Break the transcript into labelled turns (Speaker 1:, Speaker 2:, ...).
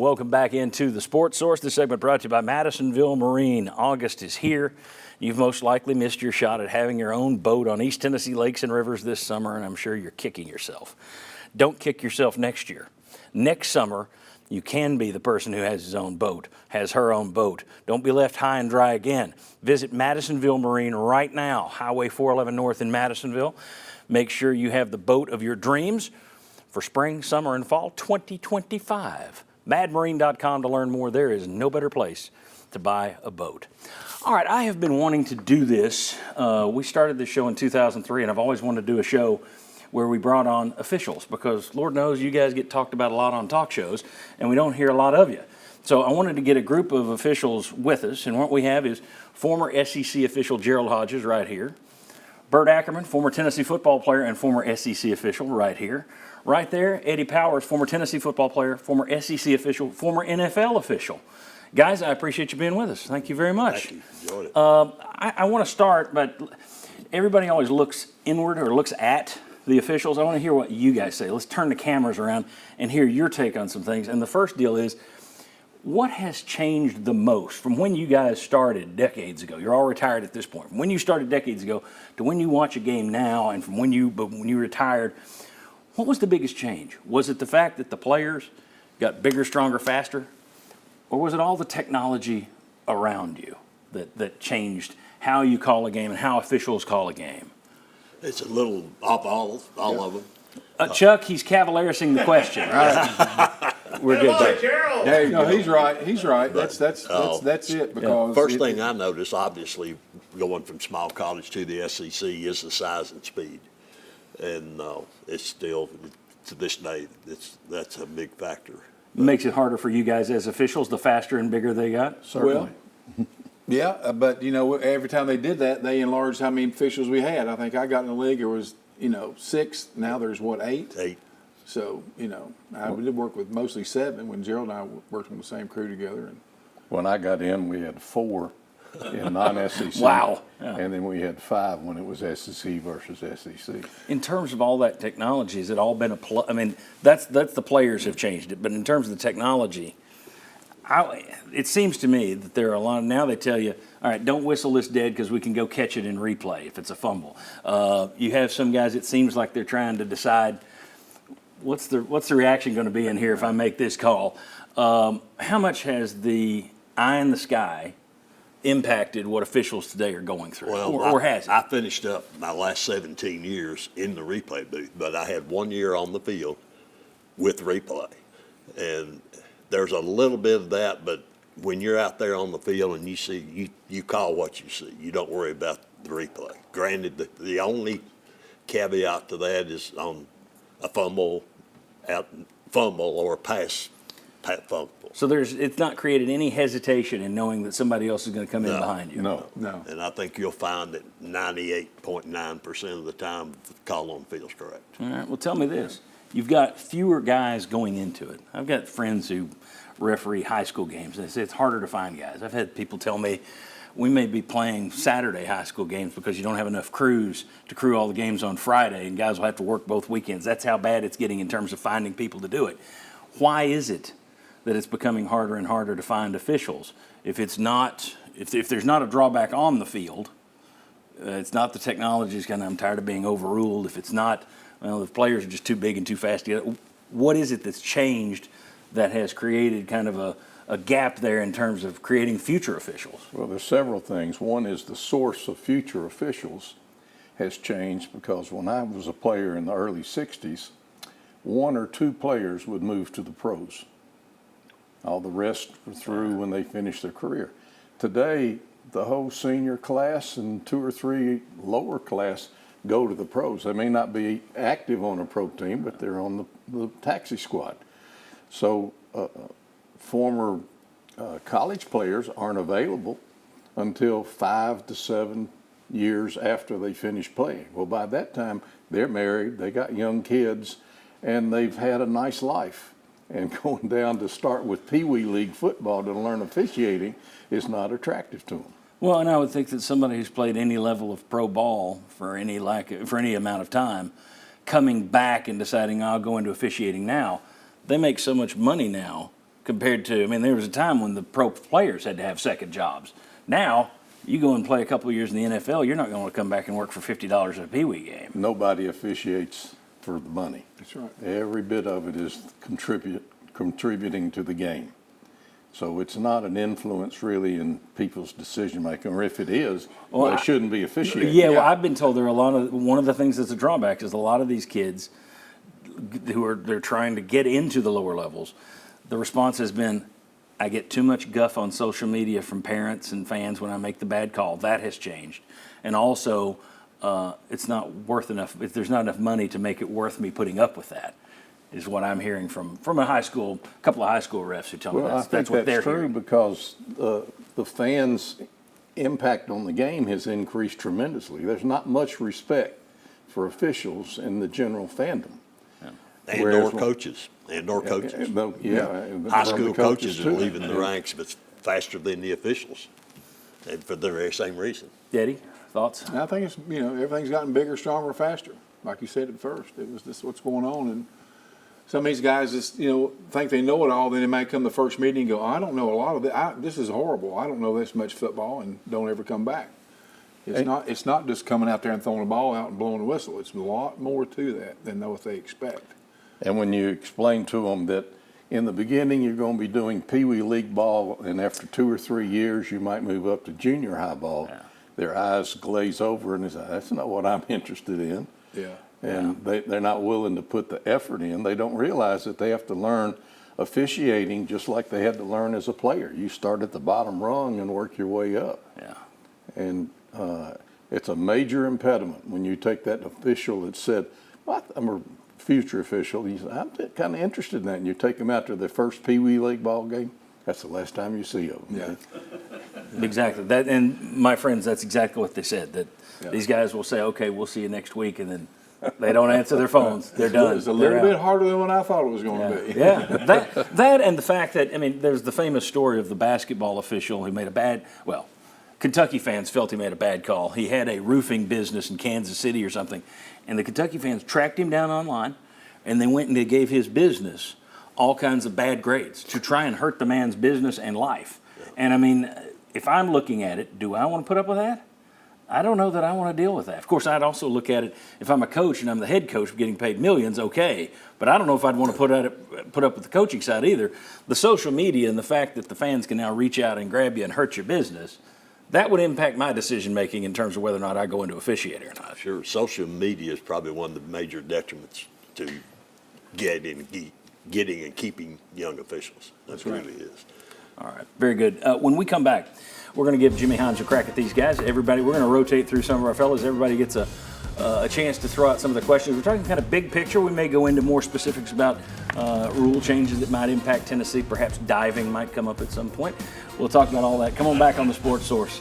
Speaker 1: Welcome back into the Sports Source. This segment brought to you by Madisonville Marine. August is here. You've most likely missed your shot at having your own boat on East Tennessee lakes and rivers this summer, and I'm sure you're kicking yourself. Don't kick yourself next year. Next summer, you can be the person who has his own boat, has her own boat. Don't be left high and dry again. Visit Madisonville Marine right now, Highway 411 North in Madisonville. Make sure you have the boat of your dreams for spring, summer, and fall 2025. madmarine.com to learn more. There is no better place to buy a boat. All right, I have been wanting to do this. We started this show in 2003, and I've always wanted to do a show where we brought on officials because Lord knows you guys get talked about a lot on talk shows, and we don't hear a lot of you. So I wanted to get a group of officials with us, and what we have is former SEC official Gerald Hodges right here, Bert Ackerman, former Tennessee football player and former SEC official right here. Right there, Eddie Powers, former Tennessee football player, former SEC official, former NFL official. Guys, I appreciate you being with us. Thank you very much.
Speaker 2: Thank you. Enjoyed it.
Speaker 1: I want to start, but everybody always looks inward or looks at the officials. I want to hear what you guys say. Let's turn the cameras around and hear your take on some things. And the first deal is, what has changed the most from when you guys started decades ago? You're all retired at this point. From when you started decades ago to when you watch a game now and from when you retired, what was the biggest change? Was it the fact that the players got bigger, stronger, faster? Or was it all the technology around you that changed how you call a game and how officials call a game?
Speaker 2: It's a little of all of them.
Speaker 1: Chuck, he's cavaliersing the question. We're good, Chuck.
Speaker 3: There you go. He's right. He's right. That's it. Because
Speaker 2: First thing I noticed, obviously, going from small college to the SEC is the size and speed. And it's still, to this day, that's a big factor.
Speaker 1: Makes it harder for you guys as officials, the faster and bigger they got?
Speaker 3: Certainly. Well, yeah, but, every time they did that, they enlarged how many officials we had. I think I got in the league, there was, 6. Now there's, 8?
Speaker 2: 8.
Speaker 3: So, I did work with mostly 7 when Gerald and I worked on the same crew together. And
Speaker 4: when I got in, we had 4 in non-SEC.
Speaker 1: Wow. Yeah.
Speaker 4: And then we had 5 when it was SEC versus SEC.
Speaker 1: In terms of all that technology, has it all been I mean, that's the players have changed it, but in terms of the technology, it seems to me that there are a lot of, now they tell you, all right, don't whistle this dead because we can go catch it in replay if it's a fumble. You have some guys, it seems like they're trying to decide what's the reaction going to be in here if I make this call. How much has the eye in the sky impacted what officials today are going through, or has it?
Speaker 2: I finished up my last 17 years in the replay booth, but I had 1 year on the field with replay. And there's a little bit of that, but when you're out there on the field and you see, you call what you see. You don't worry about the replay. Granted, the only caveat to that is on a fumble or a pass fumble. So
Speaker 1: it's not created any hesitation in knowing that somebody else is going to come in behind you.
Speaker 3: No.
Speaker 2: And I think you'll find that 98.9% of the time the call on the field's correct.
Speaker 1: All right, well, tell me this. You've got fewer guys going into it. I've got friends who referee high school games. They say it's harder to find guys. I've had people tell me we may be playing Saturday high school games because you don't have enough crews to crew all the games on Friday, and guys will have to work both weekends. That's how bad it's getting in terms of finding people to do it. Why is it that it's becoming harder and harder to find officials? If there's not a drawback on the field, it's not the technology. I'm tired of being overruled. If it's not, the players are just too big and too fast to get. What is it that's changed that has created kind of a gap there in terms of creating future officials?
Speaker 4: Well, there's several things. One is the source of future officials has changed because when I was a player in the early 60s, 1 or 2 players would move to the pros. All the rest were through when they finished their career. Today, the whole senior class and 2 or 3 lower class go to the pros. They may not be active on a pro team, but they're on the taxi squad. So former college players aren't available until 5 to 7 years after they finish playing. Well, by that time, they're married, they got young kids, and they've had a nice life. And going down to start with Pee Wee League football to learn officiating is not attractive to them.
Speaker 1: Well, and I would think that somebody who's played any level of pro ball for any amount of time, coming back and deciding I'll go into officiating now, they make so much money now compared to, I mean, there was a time when the pro players had to have second jobs. Now, you go and play a couple of years in the NFL, you're not going to come back and work for $50 at a Pee Wee game.
Speaker 4: Nobody officiates for the money.
Speaker 3: That's right.
Speaker 4: Every bit of it is contributing to the game. So it's not an influence really in people's decision making, or if it is,
Speaker 1: Well,
Speaker 4: they shouldn't be officiating.
Speaker 1: Yeah, well, I've been told there are one of the things that's a drawback is a lot of these kids they're trying to get into the lower levels. The response has been, I get too much guff on social media from parents and fans when I make the bad call. That has changed. And also, it's not worth enough, if there's not enough money to make it worth me putting up with that, is what I'm hearing from a couple of high school refs who tell me
Speaker 4: Well, I
Speaker 1: that's
Speaker 4: think
Speaker 1: what they're
Speaker 4: that's true
Speaker 1: hearing.
Speaker 4: because the fans' impact on the game has increased tremendously. There's not much respect for officials in the general fandom.
Speaker 2: And/or coaches. And/or coaches. High
Speaker 4: from the
Speaker 2: school coaches are
Speaker 4: too.
Speaker 2: leaving the ranks but faster than the officials, and for the very same reason.
Speaker 1: Daddy, thoughts?
Speaker 3: And I think it's, everything's gotten bigger, stronger, faster. Like you said at first, it was just what's going on. And some of these guys just, think they know it all. Then they might come to the first meeting and go, I don't know a lot of this. This is horrible. I don't know this much football, and don't ever come back. It's not just coming out there and throwing a ball out and blowing a whistle. It's a lot more to that than what they expect.
Speaker 4: And when you explain to them that in the beginning you're going to be doing Pee Wee League ball, and after 2 or 3 years you might move up to junior high ball, their eyes glaze over and they say, that's not what I'm interested in.
Speaker 3: Yeah.
Speaker 4: And they're not willing to put the effort in. They don't realize that they have to learn officiating just like they had to learn as a player. You start at the bottom rung and work your way up.
Speaker 1: Yeah.
Speaker 4: And it's a major impediment when you take that official that said, I'm a future official, he said, I'm kind of interested in that, and you take them out to their first Pee Wee League ball game, that's the last time you see of them.
Speaker 3: Yeah.
Speaker 1: Exactly. That, and my friends, that's exactly what they said, that these guys will say, okay, we'll see you next week, and then they don't answer their phones. They're done.
Speaker 3: It's a little bit harder than what I thought it was going to be.
Speaker 1: Yeah, that and the fact that, I mean, there's the famous story of the basketball official who made Kentucky fans felt he made a bad call. He had a roofing business in Kansas City or something, and the Kentucky fans tracked him down online, and they went and they gave his business all kinds of bad grades to try and hurt the man's business and life. And I mean, if I'm looking at it, do I want to put up with that? I don't know that I want to deal with that. Of course, I'd also look at it, if I'm a coach and I'm the head coach getting paid millions, okay. But I don't know if I'd want to put up with the coaching side either. The social media and the fact that the fans can now reach out and grab you and hurt your business, that would impact my decision-making in terms of whether or not I go into officiating or not.
Speaker 2: Sure, social media is probably one of the major detriments to getting and keeping young officials. That really is.
Speaker 1: All right, very good. When we come back, we're going to give Jimmy Hines a crack at these guys. Everybody, we're going to rotate through some of our fellas. Everybody gets a chance to throw out some of the questions. We're talking kind of big picture. We may go into more specifics about rule changes that might impact Tennessee. Perhaps diving might come up at some point. We'll talk about all that. Come on back on the Sports Source.